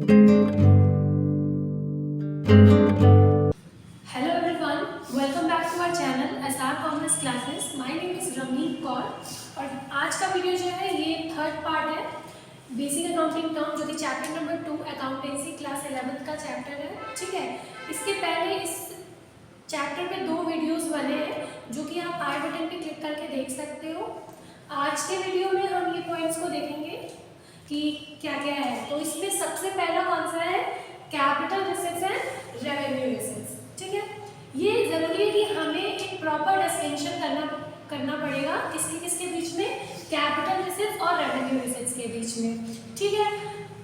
Hello everyone, welcome back to our channel SR Commerce Classes. My name is Ramneet Kaur और आज का video जो है ये थर्ड पार्ट है बेसिक अकाउंटिंग टर्म जो कि chapter number 2 accountancy class 11th का चैप्टर है। ठीक है, इसके पहले इस चैप्टर पे 2 वीडियोस बने हैं जो कि आप आई बटन पे क्लिक करके देख सकते हो। आज के वीडियो में हम ये पॉइंट्स को देखेंगे कि क्या क्या है। तो इसमें सबसे पहला कौन सा है, capital receipts and revenue receipts. ठीक है, ये जरूरी है कि हमें एक प्रॉपर डिस्टिंक्शन करना पड़ेगा किसके बीच में, कैपिटल रिसिप्ट्स और रेवेन्यू रिसिप्ट्स के बीच में। ठीक है,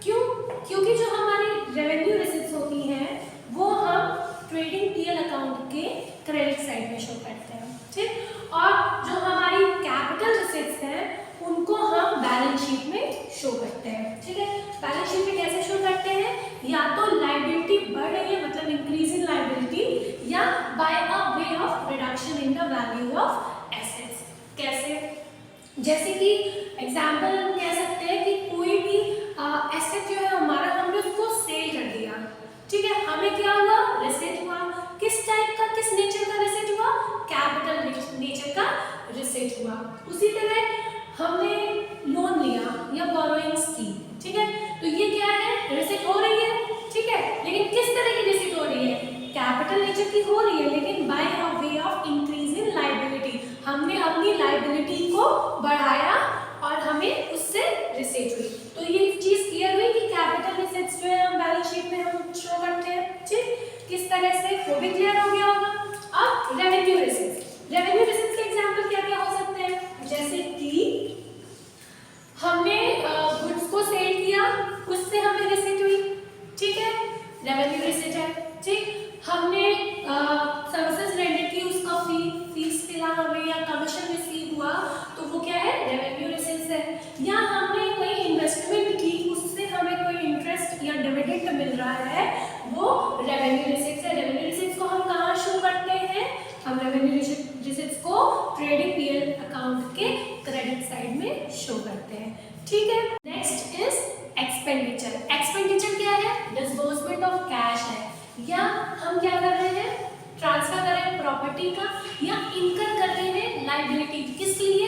क्योंकि जो हमारी रेवेन्यू रिसिप्ट्स होती हैं वो हम ट्रेडिंग पीएल अकाउंट के क्रेडिट साइड में शो करते हैं। ठीक, और जो हमारी कैपिटल रिसिप्ट्स हैं उनको हम बैलेंस शीट में शो करते हैं। ठीक है, बैलेंस शीट में कैसे शो करते हैं, या तो लायबिलिटी बढ़ रही है मतलब इंक्रीज इन लायबिलिटी, या by a way of reduction in the value of assets. कैसे, जैसे कि एग्जांपल हम कह सकते हैं कि कोई भी एसेट जो है हमारा, हमने उसको सेल कर दिया। ठीक है, हमें क्या हुआ, रिसीट हुआ। किस टाइप का, किस नेचर का रिसीट हुआ, कैपिटल नेचर का रिसीट हुआ। उसी तरह हमने लोन लिया या बोरोइंग्स की। ठीक है, तो ये क्या है, रिसीट हो रही है। ठीक है, लेकिन किस तरह की रिसीट हो रही है, कैपिटल नेचर की हो रही है, लेकिन by a way of increase in liability. हमने अपनी लायबिलिटी को बढ़ाया और हमें उससे रिसीट हुई। तो ये चीज क्लियर हुई कि कैपिटल रिसीट्स जो है हम बैलेंस शीट में हम शो करते हैं। ठीक, किस तरह से, वो भी क्लियर हो गया होगा। अब रेवेन्यू रिसीट्स, रेवेन्यू रिसीट्स के एग्जांपल क्या क्या हो सकते हैं, जैसे कि हमने गुड्स को सेल किया, उससे हमें रिसीट हुई। ठीक है, रेवेन्यू रिसीट है। ठीक, हमने सर्विसेज रेंडर की, उसका फीस मिला हमें या कमीशन रिसीव हुआ, तो वो क्या है, रेवेन्यू रिसीट्स है। या हमने कोई इन्वेस्टमेंट की, उससे हमें कोई इंटरेस्ट या डिविडेंड मिल रहा है, वो रेवेन्यू रिसीट्स है। रेवेन्यू रिसीट्स को हम कहाँ शो करते हैं, हम रेवेन्यू रिसीट्स को ट्रेडिंग पीएल अकाउंट के क्रेडिट साइड में शो करते हैं। ठीक है, नेक्स्ट इज एक्सपेंडिचर। एक्सपेंडिचर क्या है, डिस्बर्समेंट ऑफ कैश है, या हम क्या कर रहे हैं, ट्रांसफर कर रहे हैं प्रॉपर्टी का, या इनकर कर रहे हैं लायबिलिटी। किस लिए,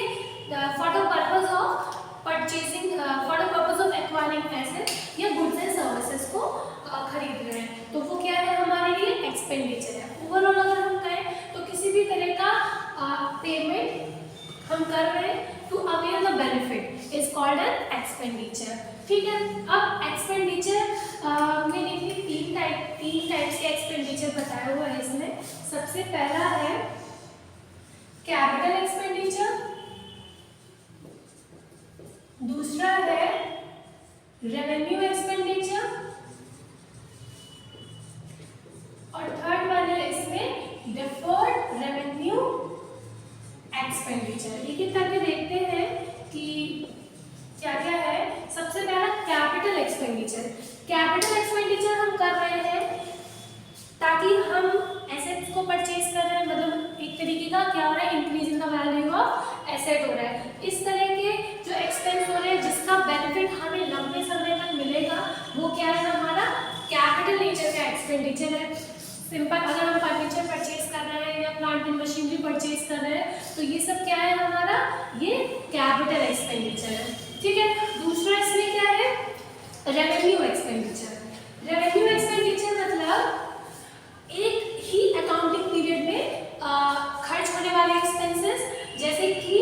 for the purpose of purchasing, for the purpose of acquiring asset या गुड्स एंड सर्विसेज को खरीद रहे हैं, तो वो क्या है, हमारे लिए एक्सपेंडिचर है। ओवरऑल अगर हम कहें तो किसी भी तरह का पेमेंट हम कर रहे हैं to avail the benefit is called an expenditure. ठीक है, अब एक्सपेंडिचर में देखिए तीन टाइप्स के एक्सपेंडिचर बताया हुआ है इसमें। सबसे पहला है कैपिटल एक्सपेंडिचर, दूसरा है रेवेन्यू एक्सपेंडिचर, और थर्ड वन है इसमें डिफर्ड रेवेन्यू एक्सपेंडिचर। एक एक करके देखते हैं कि क्या क्या है। सबसे पहला कैपिटल एक्सपेंडिचर। कैपिटल एक्सपेंडिचर हम कर रहे हैं ताकि हम एसेट्स को परचेज कर रहे हैं, मतलब एक तरीके का क्या हो रहा है, increase in the value of asset हो रहा है। इस तरह के जो एक्सपेंस हो रहे हैं जिसका बेनिफिट हमें लंबे समय तक मिलेगा, वो क्या है, हमारा कैपिटल नेचर का एक्सपेंडिचर है। सिंपल, अगर हम फर्नीचर परचेज कर रहे हैं या प्लांट एंड मशीनरी परचेज कर रहे हैं, तो ये सब क्या है, हमारा ये कैपिटल एक्सपेंडिचर है। ठीक है, दूसरा इसमें क्या है, रेवेन्यू एक्सपेंडिचर। रेवेन्यू एक्सपेंडिचर मतलब एक ही अकाउंटिंग पीरियड में खर्च होने वाले एक्सपेंसेस, जैसे कि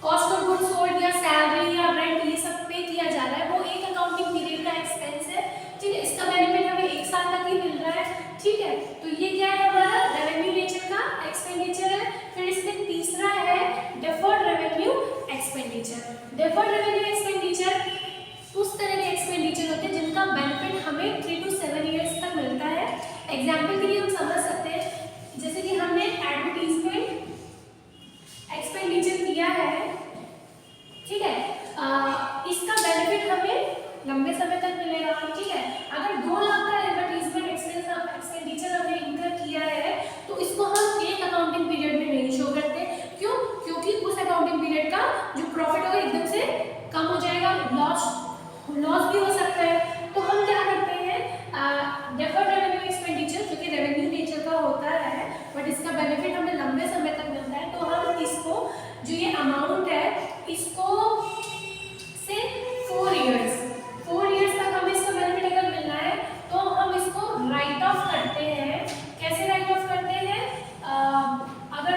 कॉस्ट ऑफ गुड्स सोल्ड या सैलरी या रेंट, ये सब पे किया जा रहा है, वो एक अकाउंटिंग पीरियड का एक्सपेंस है। ठीक है, इसका बेनिफिट हमें 1 साल तक ही मिल रहा है। ठीक है, तो ये क्या है, हमारा रेवेन्यू नेचर का एक्सपेंडिचर है। फिर इसमें तीसरा है deferred revenue expenditure. Deferred revenue expenditure उस तरह के एक्सपेंडिचर होते हैं जिनका बेनिफिट हमें 3 to 7 ईयर्स तक मिलता है। एग्जाम्पल के लिए हम समझ सकते हैं, जैसे कि हमने एडवर्टीजमेंट एक्सपेंडिचर किया है। ठीक है, इसका बेनिफिट हमें लंबे समय तक मिलेगा। ठीक है, अगर 2 लाख का एडवर्टीजमेंट एक्सपेंडिचर हमने इंकर किया है, तो इसको हम एक अकाउंटिंग पीरियड में नहीं शो करते। क्यों, क्योंकि उस अकाउंटिंग पीरियड का जो प्रॉफिट होगा एकदम से कम हो जाएगा, लॉस भी हो सकता है। तो हम क्या करते हैं, डेफर्ड रेवेन्यू एक्सपेंडिचर जो कि रेवेन्यू नेचर का होता है बट इसका बेनिफिट हमें लंबे समय तक मिलता है, तो हम इसको जो ये अमाउंट है इसको से 4 इयर्स तक हमें इसका बेनिफिट अगर मिलना है तो हम इसको राइट ऑफ करते हैं। कैसे राइट ऑफ करते हैं, अगर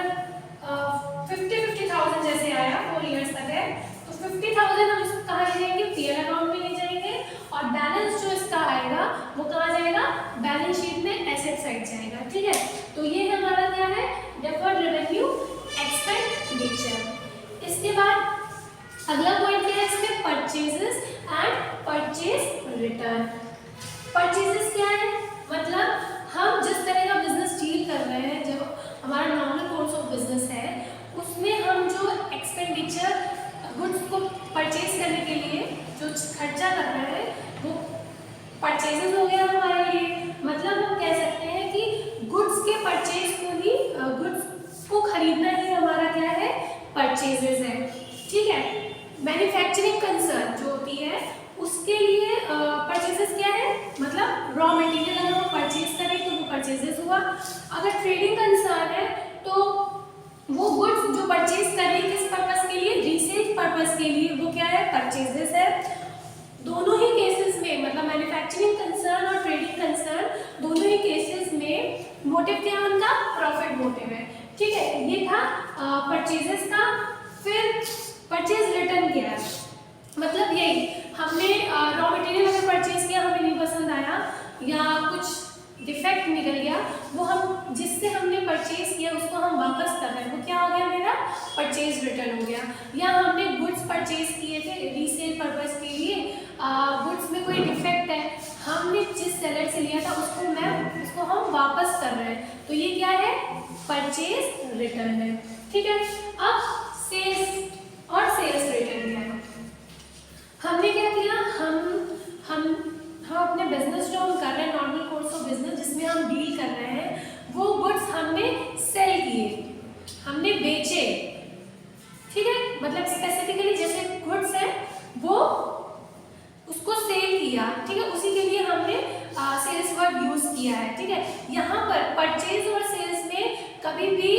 50,000 जैसे आया 4 इयर्स तक है तो 50,000 हम इसको कहाँ ले जाएंगे, पीएल अकाउंट में ले जाएंगे और बैलेंस जो इसका आएगा वो कहाँ जाएगा, बैलेंस शीट में एसेट साइड जाएगा। ठीक है, तो ये हमारा क्या है, डेफर्ड रेवेन्यू एक्सपेंडिचर। इसके बाद अगला पॉइंट क्या है इसमें, purchases and purchase return. Purchases क्या है, मतलब हम जिस तरह का बिजनेस डील कर रहे हैं, जब हमारा नॉर्मल कोर्स ऑफ बिजनेस है उसमें हम जो एक्सपेंडिचर गुड्स को परचेज करने के लिए जो खर्चा कर रहे हैं वो परचेजेस हो गया हमारे लिए। मतलब हम कह सकते हैं कि गुड्स के परचेज को ही, गुड्स को खरीदना ही हमारा क्या है, परचेजेस है। ठीक है, मैन्युफैक्चरिंग कंसर्न जो होती है उसके लिए परचेजेस क्या है, मतलब रॉ मटेरियल अगर हम परचेज करें तो वो परचेजेस हुआ। अगर ट्रेडिंग कंसर्न है तो वो गुड्स जो परचेज कर रही है किस पर्पस के लिए, रीसेल पर्पस के लिए, वो क्या है, परचेजेस है। दोनों ही केसेस में, मतलब मैन्युफैक्चरिंग कंसर्न और ट्रेडिंग कंसर्न दोनों ही केसेस में मोटिव क्या है उनका, प्रॉफिट मोटिव है। ठीक है, ये था परचेजेस का। फिर परचेज रिटर्न क्या है, मतलब यही हमने रॉ मटेरियल अगर परचेज किया हमें नहीं पसंद आया या कुछ डिफेक्ट निकल गया, वो हम जिससे हमने परचेज किया उसको हम वापस कर रहे हैं, वो क्या हो गया, मेरा परचेज रिटर्न हो गया। या हमने गुड्स परचेज किए थे रीसेल पर्पस के लिए, गुड्स में कोई डिफेक्ट है, हमने जिस सेलर से लिया था उसको हम वापस कर रहे हैं, तो ये क्या है, परचेज रिटर्न है। ठीक है, अब सेल्स और सेल्स रिटर्न क्या है, हमने क्या किया, हम अपने बिजनेस जो हम कर रहे हैं, नॉर्मल कोर्स ऑफ बिजनेस जिसमें हम डील कर रहे हैं, वो गुड्स हमने सेल किए, हमने बेचे। ठीक है, मतलब स्पेसिफिकली जैसे गुड्स है वो उसको सेल किया। ठीक है, उसी के लिए हमने सेल्स वर्ड यूज किया है। ठीक है, यहाँ पर परचेज और सेल्स में कभी भी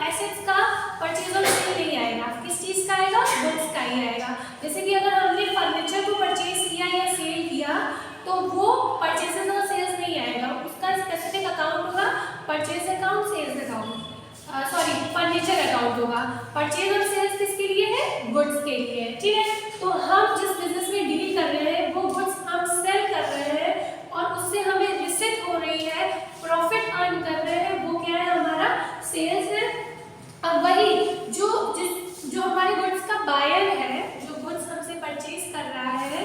एसेट्स का परचेज और सेल नहीं आएगा, किस चीज का आएगा, गुड्स का ही आएगा। जैसे कि अगर हमने फर्नीचर को परचेज किया या सेल किया तो वो परचेजेस और सेल्स नहीं आएगा, उसका स्पेसिफिक अकाउंट होगा, purchase account, sales account, furniture account होगा। परचेज और सेल्स किसके लिए है, गुड्स के लिए है। ठीक है, तो हम जिस बिजनेस में डील कर रहे हैं वो गुड्स हम सेल कर रहे हैं और उससे हमें रिसीट हो रही है, प्रॉफिट अर्न कर रहे हैं, वो क्या है, हमारा सेल्स है। अब वही जो हमारे गुड्स का बायर है, जो गुड्स हमसे परचेज कर रहा है,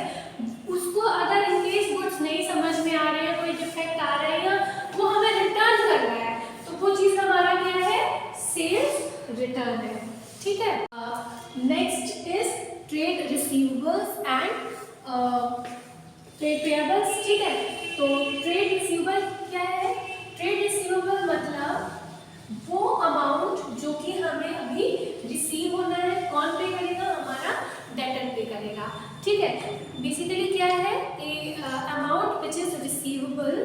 उसको अगर इनकेस गुड्स नहीं समझ में आ रहे हैं, कोई डिफेक्ट आ रहे हैं, वो हमें रिटर्न कर रहा है, तो वो चीज हमारा क्या है, सेल्स रिटर्न है। ठीक है, next is trade receivables and trade payables. ठीक है, तो ट्रेड रिसीवेबल क्या है, ट्रेड रिसीवेबल मतलब वो अमाउंट जो कि हमें अभी रिसीव होना है, कौन पे करेगा, हमारा डेटर पे करेगा। ठीक है, बेसिकली क्या है, अमाउंट विच इज रिसीवेबल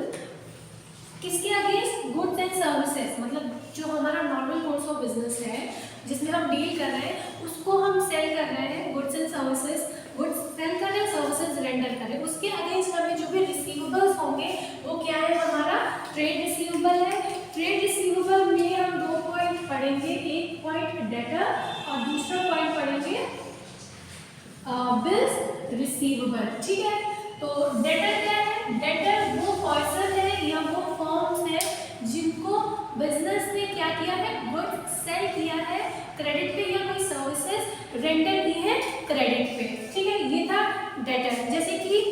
किसके अगेंस्ट, गुड्स एंड सर्विसेज, मतलब जो हमारा नॉर्मल कोर्स ऑफ बिजनेस है जिसमें हम डील कर रहे हैं उसको हम सेल कर रहे हैं, goods and services, goods sale कर रहे हैं, सर्विसेज रेंडर कर रहे हैं, उसके अगेंस्ट हमें जो भी रिसीवेबल्स होंगे वो क्या है, हमारा ट्रेड रिसीवेबल है। ट्रेड रिसीवेबल में हम 2 पॉइंट पढ़ेंगे, एक पॉइंट डेटर और दूसरा पॉइंट पढ़ेंगे बिल्स रिसीवेबल। ठीक है, तो डेटर क्या है, डेटर वो पर्सन है या वो फर्म्स है जिनको बिजनेस ने क्या किया है, गुड्स सेल किया है क्रेडिट पे या कोई सर्विसेज रेंडर की है क्रेडिट पे। ठीक है, ये था डेटर। जैसे कि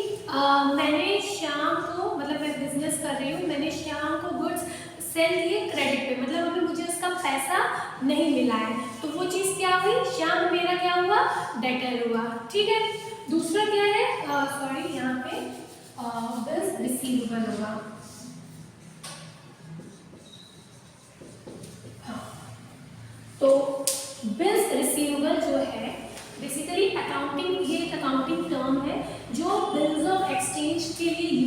मैंने श्याम को, मतलब मैं बिजनेस कर रही हूँ, मैंने श्याम को गुड्स सेल किए क्रेडिट पे, मतलब अभी मुझे उसका पैसा नहीं मिला है, तो वो चीज़ क्या हुई, श्याम मेरा क्या हुआ, डेटर हुआ। ठीक है, दूसरा क्या है, सॉरी यहाँ पे बिल्स रिसीवेबल होगा। हाँ, तो बिल्स रिसीवेबल जो है बेसिकली अकाउंटिंग, ये एक अकाउंटिंग टर्म है जो बिल्स ऑफ एक्सचेंज के लिए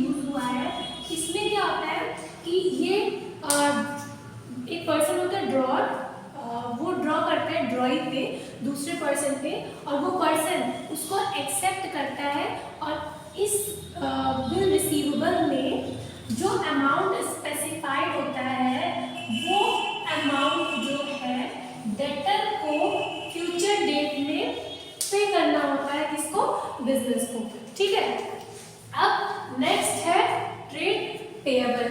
एक्सेप्ट करता है और इस बिल रिसीवेबल में जो अमाउंट स्पेसिफाइड होता है वो अमाउंट जो है डेटर को फ्यूचर डेट में पे करना होता है, किसको? बिजनेस को। ठीक है, अब नेक्स्ट है ट्रेड पेएबल।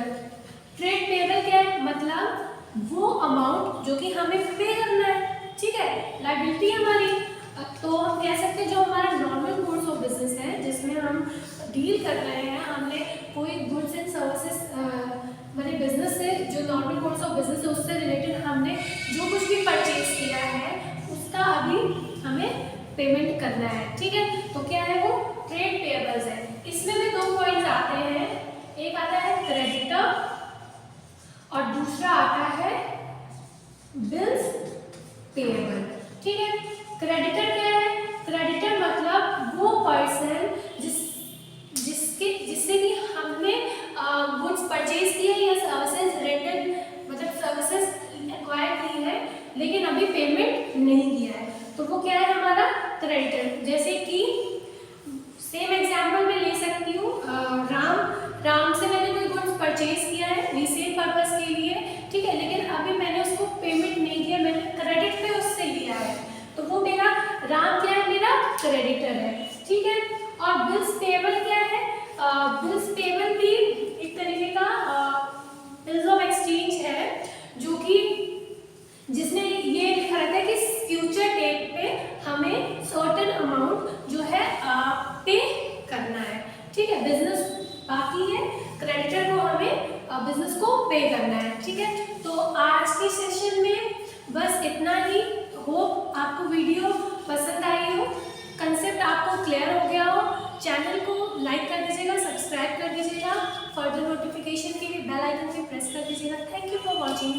ट्रेड पेएबल क्या है? मतलब वो अमाउंट जो कि हमें पे करना है, ठीक है, लायबिलिटी हमारी। तो हम कह सकते हैं जो हमारा नॉर्मल कोर्स ऑफ बिजनेस है जिसमें हम डील कर रहे हैं, हमने कोई गुड्स एंड सर्विसेज मतलब बिजनेस से जो नॉर्मल कोर्स ऑफ बिजनेस है उससे रिलेटेड हमने जो कुछ भी परचेज किया है उसका अभी हमें पेमेंट करना है। ठीक है, तो क्या है वो? ट्रेड पेएबल्स है। इसमें भी दो पॉइंट्स आते हैं, एक आता है क्रेडिटर और दूसरा आता है बिल्स पेएबल। ठीक है, क्रेडिटर क्या है? क्रेडिटर मतलब वो पर्सन जिससे कि हमने गुड्स परचेज किए या सर्विसेज रेंटेड मतलब सर्विसेज एक्वायर की है लेकिन अभी पेमेंट नहीं किया है, तो वो क्या है हमारा? क्रेडिटर। जैसे कि सेम एग्जांपल मैं ले सकती हूँ, राम से मैंने कोई गुड्स परचेज किया है रीसेल पर्पस के लिए, ठीक है, लेकिन अभी मैंने उसको पेमेंट नहीं किया, मैंने क्रेडिट पे उससे लिया है, तो वो मेरा राम क्या है? मेरा क्रेडिटर है। ठीक है, और बिल्स पेएबल क्या है? बिल्स पेएबल भी एक तरीके का बिल्स ऑफ एक्सचेंज है जो कि जिसमें ये लिखा रहता है कि फ्यूचर डेट पे हमें सर्टेन अमाउंट जो है पे करना है। ठीक है, बिजनेस बाकी है, क्रेडिटर को हमें बिजनेस को पे करना है। ठीक है, तो आज के सेशन में बस इतना ही। होप आपको वीडियो पसंद आई हो, कंसेप्ट आपको क्लियर हो गया हो। चैनल को लाइक कर दीजिएगा, सब्सक्राइब कर दीजिएगा, फर्दर नोटिफिकेशन के लिए बेल आइकन पे प्रेस कर दीजिएगा। Thank you for watching.